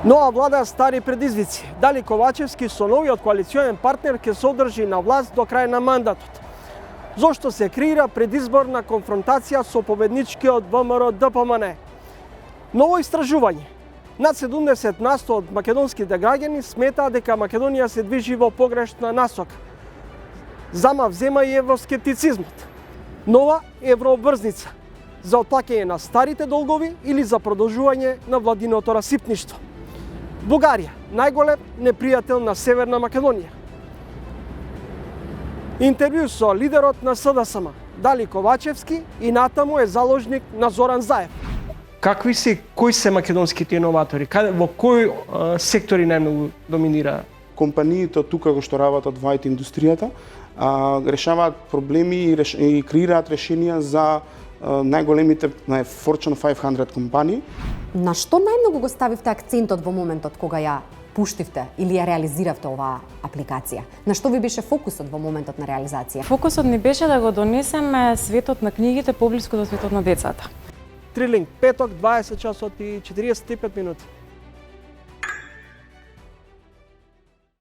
Нова влада стари предизвици. Дали Ковачевски со новиот коалиционен партнер ќе се одржи на власт до крај на мандатот? Зошто се креира предизборна конфронтација со победничкиот ВМРО-ДПМН? Ново истражување. Над 70% од македонските граѓани сметаат дека Македонија се движи во погрешна насока. Зама взема и евроскептицизмот. Нова еврообврзница за отплаќање на старите долгови или за продолжување на владиното расипништво. Бугарија, најголем непријател на Северна Македонија. Интервју со лидерот на СДСМ, Дали Ковачевски, и натаму е заложник на Зоран Заев. Кои се македонските иноватори? Во кои сектори најмногу доминира? Компаниите тука го што работат во IT индустријата решаваат проблеми и креираат решенија за најголемите Fortune 500 компании. На што најмногу го ставивте акцентот во моментот кога ја пуштивте или ја реализиравте оваа апликација? На што ви беше фокусот во моментот на реализација? Фокусот ни беше да го донесеме светот на книгите поблиску до светот на децата. Трилинг, петок, 20 часот и 45 минути.